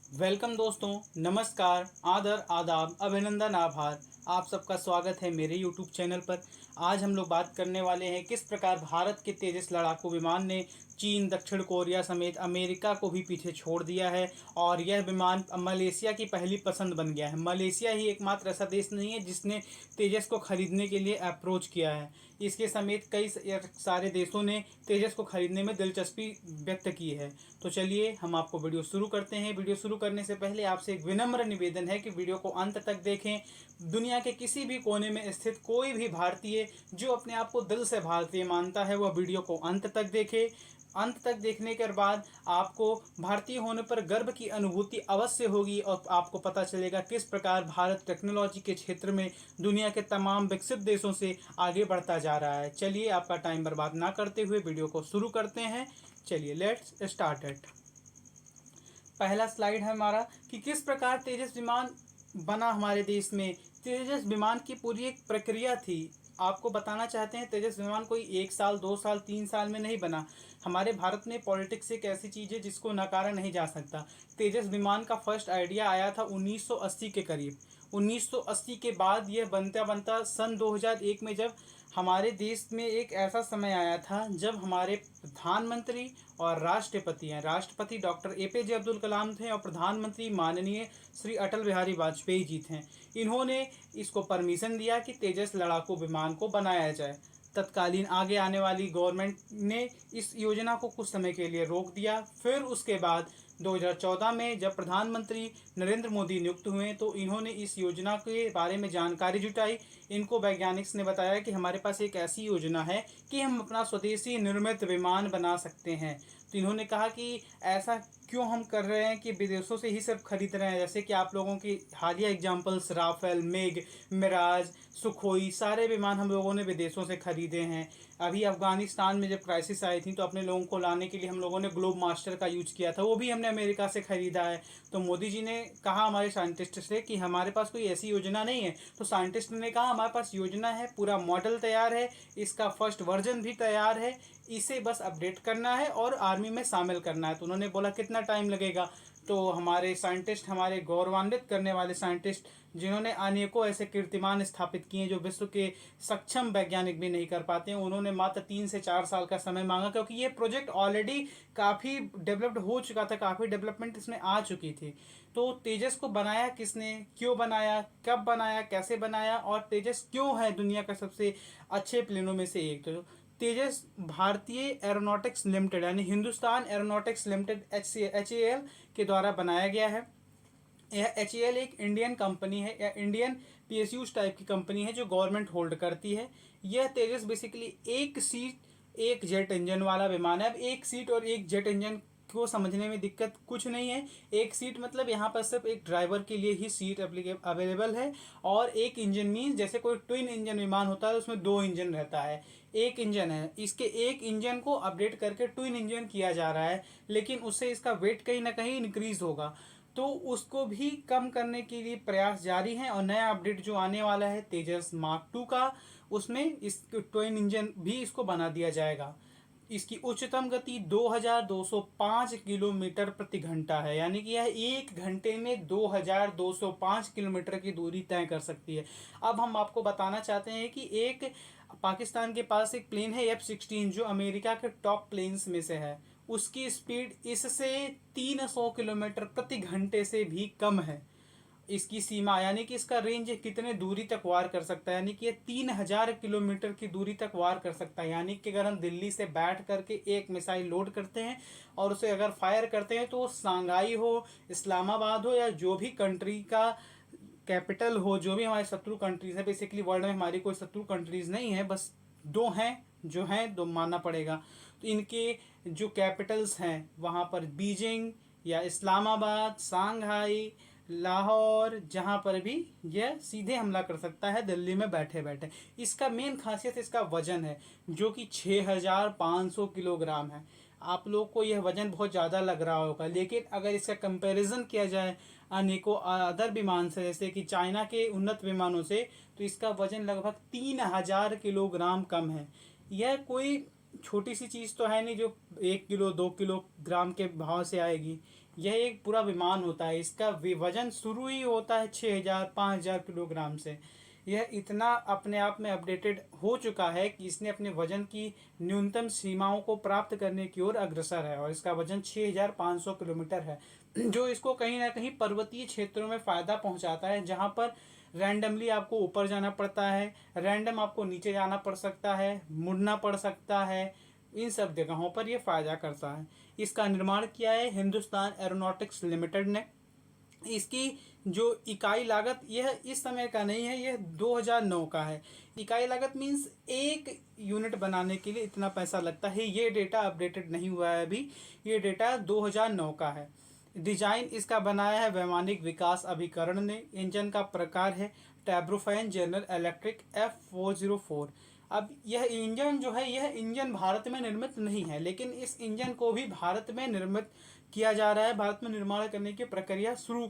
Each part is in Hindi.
वेलकम दोस्तों, नमस्कार, आदर, आदाब, अभिनंदन, आभार। आप सबका स्वागत है मेरे यूट्यूब चैनल पर। आज हम लोग बात करने वाले हैं किस प्रकार भारत के तेजस लड़ाकू विमान ने चीन, दक्षिण कोरिया समेत अमेरिका को भी पीछे छोड़ दिया है और यह विमान अब मलेशिया की पहली पसंद बन गया है। मलेशिया ही एकमात्र ऐसा देश नहीं है जिसने तेजस को खरीदने के लिए अप्रोच किया है। इसके समेत कई सारे देशों ने तेजस को खरीदने में दिलचस्पी व्यक्त की है। तो चलिए हम आपको वीडियो शुरू करते हैं। वीडियो शुरू करने से पहले आपसे एक विनम्र निवेदन है कि वीडियो को अंत तक देखें। दुनिया के किसी भी कोने में स्थित कोई भी भारतीय जो अपने आप को दिल से भारतीय मानता है वह वीडियो को अंत तक देखे। अंत तक देखने के बाद आपको भारतीय होने पर गर्व की अनुभूति अवश्य होगी और आपको पता चलेगा किस प्रकार भारत टेक्नोलॉजी के क्षेत्र में दुनिया के तमाम विकसित देशों से आगे बढ़ता जा रहा है। चलिए आपका टाइम बर्बाद ना करते हुए वीडियो को शुरू करते हैं। चलिए लेट्स स्टार्ट इट। पहला स्लाइड है हमारा कि किस प्रकार तेजस विमान बना हमारे देश में। तेजस विमान की पूरी एक प्रक्रिया थी। आपको बताना चाहते हैं तेजस विमान कोई 1 साल 2 साल 3 साल में नहीं बना। हमारे भारत में पॉलिटिक्स एक ऐसी चीज़ है जिसको नकारा नहीं जा सकता। तेजस विमान का फर्स्ट आइडिया आया था 1980 के करीब। 1980 के बाद यह बनता बनता सन 2001 में जब हमारे देश में एक ऐसा समय आया था जब हमारे प्रधानमंत्री और राष्ट्रपति हैं, राष्ट्रपति डॉक्टर APJ अब्दुल कलाम थे और प्रधानमंत्री माननीय श्री अटल बिहारी वाजपेयी जी थे। इन्होंने इसको परमिशन दिया कि तेजस लड़ाकू विमान को बनाया जाए। तत्कालीन आगे आने वाली गवर्नमेंट ने इस योजना को कुछ समय के लिए रोक दिया। फिर उसके बाद 2014 में जब प्रधानमंत्री नरेंद्र मोदी नियुक्त हुए तो इन्होंने इस योजना के बारे में जानकारी जुटाई। इनको वैज्ञानिक्स ने बताया कि हमारे पास एक ऐसी योजना है कि हम अपना स्वदेशी निर्मित विमान बना सकते हैं। तो इन्होंने कहा कि ऐसा क्यों हम कर रहे हैं कि विदेशों से ही सिर्फ खरीद रहे हैं। जैसे कि आप लोगों की हालिया examples Rafale, MiG, Mirage, Sukhoi सारे विमान हम लोगों ने विदेशों से खरीदे हैं। अभी अफगानिस्तान में जब क्राइसिस आई थी तो अपने लोगों को लाने के लिए हम लोगों ने ग्लोब मास्टर का यूज किया था, वो भी हमने अमेरिका से खरीदा है। तो मोदी जी ने कहा हमारे साइंटिस्ट से कि हमारे पास कोई ऐसी योजना नहीं है। तो साइंटिस्ट ने कहा हमारे पास योजना है, पूरा मॉडल तैयार है, इसका फर्स्ट वर्जन भी तैयार है, इसे बस अपडेट करना है और आर्मी में शामिल करना है। तो उन्होंने बोला कितना टाइम लगेगा। तो हमारे साइंटिस्ट, हमारे गौरवान्वित करने वाले साइंटिस्ट जिन्होंने अनेकों ऐसे कीर्तिमान स्थापित किए जो विश्व के सक्षम वैज्ञानिक भी नहीं कर पाते हैं, उन्होंने मात्र 3 से 4 साल का समय मांगा क्योंकि ये प्रोजेक्ट ऑलरेडी काफ़ी डेवलप्ड हो चुका था, काफ़ी डेवलपमेंट इसमें आ चुकी थी। तो तेजस को बनाया किसने, क्यों बनाया, कब बनाया, कैसे बनाया और तेजस क्यों है दुनिया का सबसे अच्छे प्लेनों में से एक। तो तेजस भारतीय एरोनॉटिक्स लिमिटेड यानी हिंदुस्तान एरोनॉटिक्स लिमिटेड HAL के द्वारा बनाया गया है। यह HAL एक इंडियन कंपनी है या इंडियन PSUs टाइप की कंपनी है जो गवर्नमेंट होल्ड करती है। यह तेजस बेसिकली एक सीट एक जेट इंजन वाला विमान है। अब एक सीट और एक जेट इंजन को समझने में दिक्कत कुछ नहीं है। एक सीट मतलब यहाँ पर सिर्फ एक ड्राइवर के लिए ही सीट अवेलेबल है और एक इंजन मीन्स जैसे कोई ट्विन इंजन विमान होता है उसमें 2 इंजन रहता है। एक इंजन है, इसके एक इंजन को अपडेट करके ट्विन इंजन किया जा रहा है, लेकिन उससे इसका वेट कहीं ना कहीं इंक्रीज होगा। तो उसको भी कम करने के लिए प्रयास जारी हैं और नया अपडेट जो आने वाला है तेजस मार्क 2 का, उसमें इस ट्विन इंजन भी इसको बना दिया जाएगा। इसकी उच्चतम गति 2205 किलोमीटर प्रति घंटा है, यानी कि यह 1 घंटे में 2205 किलोमीटर की दूरी तय कर सकती है। अब हम आपको बताना चाहते हैं कि एक पाकिस्तान के पास एक प्लेन है F-16 जो अमेरिका के टॉप प्लेन्स में से है। उसकी स्पीड इससे 300 किलोमीटर प्रति घंटे से भी कम है। इसकी सीमा यानी कि इसका रेंज कितने दूरी तक वार कर सकता है, यानी कि ये 3000 किलोमीटर की दूरी तक वार कर सकता है। यानी कि अगर हम दिल्ली से बैठ करके एक मिसाइल लोड करते हैं और उसे अगर फायर करते हैं तो शंघाई हो, इस्लामाबाद हो या जो भी कंट्री का कैपिटल हो, जो भी हमारे शत्रु कंट्रीज है, बेसिकली वर्ल्ड में हमारी कोई शत्रु कंट्रीज नहीं है, बस दो हैं जो हैं, दो मानना पड़ेगा। तो इनके जो कैपिटल्स हैं वहाँ पर बीजिंग या इस्लामाबाद, शंघाई, लाहौर, जहाँ पर भी यह सीधे हमला कर सकता है दिल्ली में बैठे बैठे। इसका मेन खासियत इसका वजन है जो कि 6500 किलोग्राम है। आप लोग को यह वजन बहुत ज़्यादा लग रहा होगा, लेकिन अगर इसका कंपैरिजन किया जाए अनेकों अदर विमान से जैसे कि चाइना के उन्नत विमानों से, तो इसका वजन लगभग 3000 किलोग्राम कम है। यह कोई छोटी सी चीज़ तो है नहीं जो 1 किलो 2 किलोग्राम के भाव से आएगी। यह एक पूरा विमान होता है। इसका वजन शुरू ही होता है 6,000 5,000 किलोग्राम से। यह इतना अपने आप में अपडेटेड हो चुका है कि इसने अपने वजन की न्यूनतम सीमाओं को प्राप्त करने की ओर अग्रसर है, और इसका वजन 6,500 किलोमीटर है, जो इसको कहीं ना कहीं पर्वतीय क्षेत्रों में फ़ायदा पहुंचाता है, जहां पर रैंडमली आपको ऊपर जाना पड़ता है, रैंडम आपको नीचे जाना पड़ सकता है, मुड़ना पड़ सकता है। इन सब जगहों पर यह फ़ायदा करता है। इसका निर्माण किया है हिंदुस्तान एरोनॉटिक्स लिमिटेड ने। इसकी जो इकाई लागत, यह इस समय का नहीं है, यह 2009 का है। इकाई लागत मीन्स एक यूनिट बनाने के लिए इतना पैसा लगता है। ये डेटा अपडेटेड नहीं हुआ है अभी, ये डेटा 2009 का है। डिजाइन इसका बनाया है वैमानिक विकास अभिकरण ने। इंजन का प्रकार है टैब्रोफैन जनरल इलेक्ट्रिक F404। अब यह इंजन जो है, यह इंजन भारत में निर्मित नहीं है, लेकिन इस इंजन को भी भारत में निर्मित किया जा रहा है। भारत में निर्माण करने की प्रक्रिया शुरू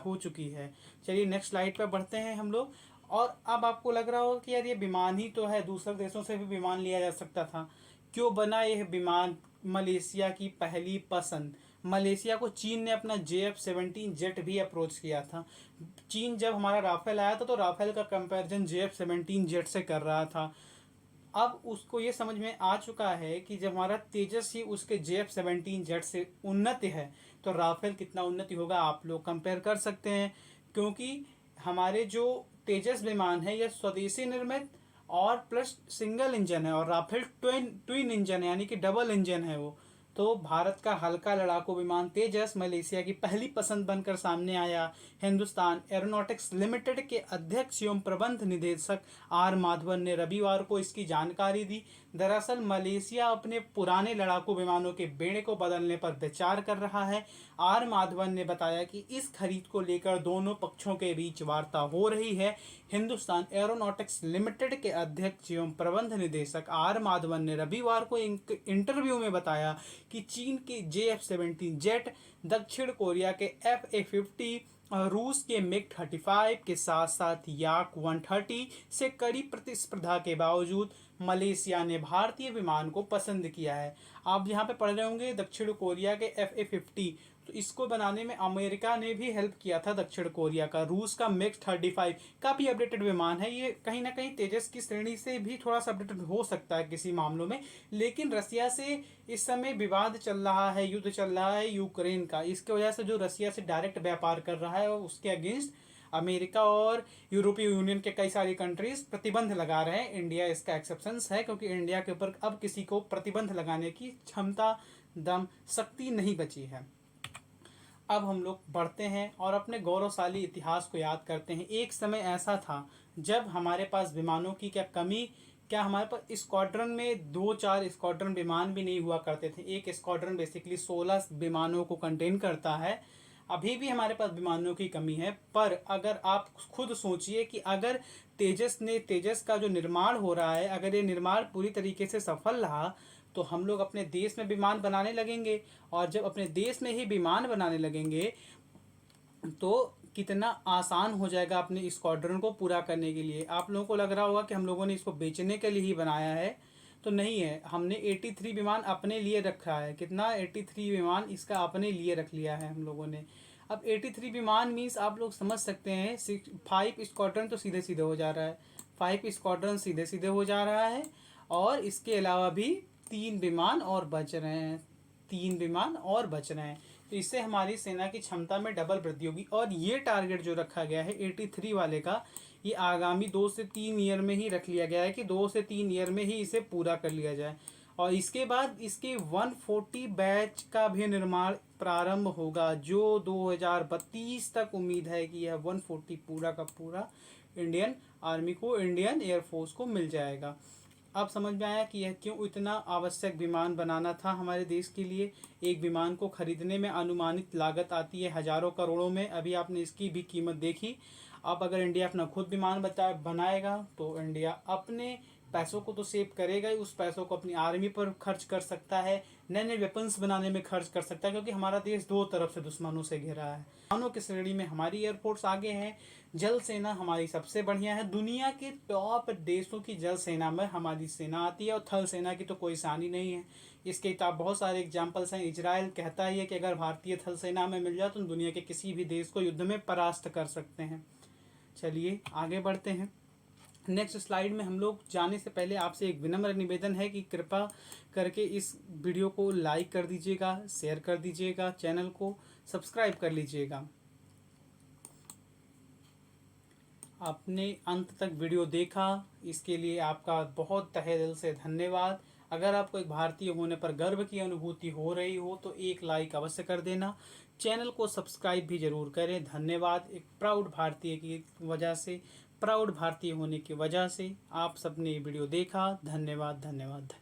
हो चुकी है। चलिए नेक्स्ट स्लाइड पर बढ़ते हैं हम लोग। और अब आपको लग रहा होगा कि यार ये विमान ही तो है, दूसरे देशों से भी विमान लिया जा सकता था। क्यों बना यह विमान? मलेशिया की पहली पसंद। मलेशिया को चीन ने अपना JF-17 जेट भी अप्रोच किया था। चीन जब हमारा राफेल आया था तो राफेल का कंपैरिजन JF-17 जेट से कर रहा था। अब उसको ये समझ में आ चुका है कि जब हमारा तेजस ही उसके JF-17 जेट से उन्नत है, तो राफेल कितना उन्नति होगा आप लोग कंपेयर कर सकते हैं। क्योंकि हमारे जो तेजस विमान है यह स्वदेशी निर्मित और प्लस सिंगल इंजन है, और राफेल ट्विन इंजन है, यानी कि डबल इंजन है वो। तो भारत का हल्का लड़ाकू विमान तेजस मलेशिया की पहली पसंद बनकर सामने आया। हिंदुस्तान एरोनॉटिक्स लिमिटेड के अध्यक्ष एवं प्रबंध निदेशक R माधवन ने रविवार को इसकी जानकारी दी। दरअसल मलेशिया अपने पुराने लड़ाकू विमानों के बेड़े को बदलने पर विचार कर रहा है। R माधवन ने बताया कि इस खरीद को लेकर दोनों पक्षों के बीच वार्ता हो रही है। हिंदुस्तान एरोनॉटिक्स लिमिटेड के अध्यक्ष एवं प्रबंध निदेशक R माधवन ने रविवार को इंटरव्यू में बताया कि चीन के JF-17 जेट, दक्षिण कोरिया के FA-50 और रूस के MiG-35 के साथ साथ Yak-130 से कड़ी प्रतिस्पर्धा के बावजूद मलेशिया ने भारतीय विमान को पसंद किया है। आप यहाँ पे पढ़ रहे होंगे दक्षिण कोरिया के FA-50, तो इसको बनाने में अमेरिका ने भी हेल्प किया था दक्षिण कोरिया का। रूस का MiG-35 काफ़ी अपडेटेड विमान है। ये कहीं ना कहीं तेजस की श्रेणी से भी थोड़ा सा अपडेटेड हो सकता है किसी मामलों में, लेकिन रसिया से इस समय विवाद चल रहा है, युद्ध चल रहा है यूक्रेन का। इसकी वजह से जो रसिया से डायरेक्ट व्यापार कर रहा है उसके अगेंस्ट अमेरिका और यूरोपीय यूनियन के कई सारी कंट्रीज प्रतिबंध लगा रहे हैं। इंडिया इसका एक्सेप्शंस है, क्योंकि इंडिया के ऊपर अब किसी को प्रतिबंध लगाने की क्षमता, दम, शक्ति नहीं बची है। अब हम लोग बढ़ते हैं और अपने गौरवशाली इतिहास को याद करते हैं। एक समय ऐसा था जब हमारे पास विमानों की क्या हमारे पास स्क्वाड्रन में 2-4 स्क्वाड्रन विमान भी नहीं हुआ करते थे। एक स्क्वाड्रन बेसिकली 16 विमानों को कंटेन करता है। अभी भी हमारे पास विमानों की कमी है, पर अगर आप खुद सोचिए कि अगर तेजस का जो निर्माण हो रहा है, अगर ये निर्माण पूरी तरीके से सफल रहा तो हम लोग अपने देश में विमान बनाने लगेंगे। और जब अपने देश में ही विमान बनाने लगेंगे तो कितना आसान हो जाएगा अपने स्क्वाड्रन को पूरा करने के लिए। आप लोगों को लग रहा होगा कि हम लोगों ने इसको बेचने के लिए ही बनाया है, तो नहीं है। हमने 83 विमान अपने लिए रखा है। कितना? 83 विमान इसका अपने लिए रख लिया है हम लोगों ने। अब 83 विमान मीन्स आप लोग समझ सकते हैं 5 स्क्वाड्रन तो सीधे सीधे हो जा रहा है, 5 स्क्वाड्रन सीधे सीधे हो जा रहा है। और इसके अलावा भी 3 विमान और बच रहे हैं, 3 विमान और बच रहे हैं। तो इससे हमारी सेना की क्षमता में डबल वृद्धि होगी। और ये टारगेट जो रखा गया है 83 वाले का, ये आगामी 2 से 3 ईयर में ही रख लिया गया है कि 2 से 3 ईयर में ही इसे पूरा कर लिया जाए। और इसके बाद इसके 140 बैच का भी निर्माण प्रारंभ होगा, जो 2032 तक उम्मीद है कि यह 140 पूरा का पूरा इंडियन आर्मी को, इंडियन एयरफोर्स को मिल जाएगा। अब समझ में आया कि यह क्यों इतना आवश्यक विमान बनाना था हमारे देश के लिए। एक विमान को खरीदने में अनुमानित लागत आती है हज़ारों करोड़ों में। अभी आपने इसकी भी कीमत देखी। अब अगर इंडिया अपना खुद विमान बनाएगा तो इंडिया अपने पैसों को तो सेव करेगा ही, उस पैसों को अपनी आर्मी पर खर्च कर सकता है, नए नए वेपन्स बनाने में खर्च कर सकता है, क्योंकि हमारा देश दो तरफ से दुश्मनों से घिरा है। विमानों की श्रेणी में हमारी एयरफोर्स आगे है, जल सेना हमारी सबसे बढ़िया है। दुनिया के टॉप देशों की जल सेना में हमारी सेना आती है, और थल सेना की तो कोई शान ही नहीं है। इसके आप बहुत सारे एग्जाम्पल्स हैं। इजराइल कहता ही है कि अगर भारतीय थल सेना में मिल जाए तो दुनिया के किसी भी देश को युद्ध में परास्त कर सकते हैं। चलिए आगे बढ़ते हैं। नेक्स्ट स्लाइड में हम लोग जाने से पहले आपसे एक विनम्र निवेदन है कि कृपया करके इस वीडियो को लाइक कर दीजिएगा, शेयर कर दीजिएगा, चैनल को सब्सक्राइब कर लीजिएगा। आपने अंत तक वीडियो देखा, इसके लिए आपका बहुत तहे दिल से धन्यवाद। अगर आपको एक भारतीय होने पर गर्व की अनुभूति हो रही हो तो एक लाइक अवश्य कर देना, चैनल को सब्सक्राइब भी ज़रूर करें। धन्यवाद। एक प्राउड भारतीय की वजह से, प्राउड भारतीय होने की वजह से आप सबने ये वीडियो देखा। धन्यवाद धन्यवाद।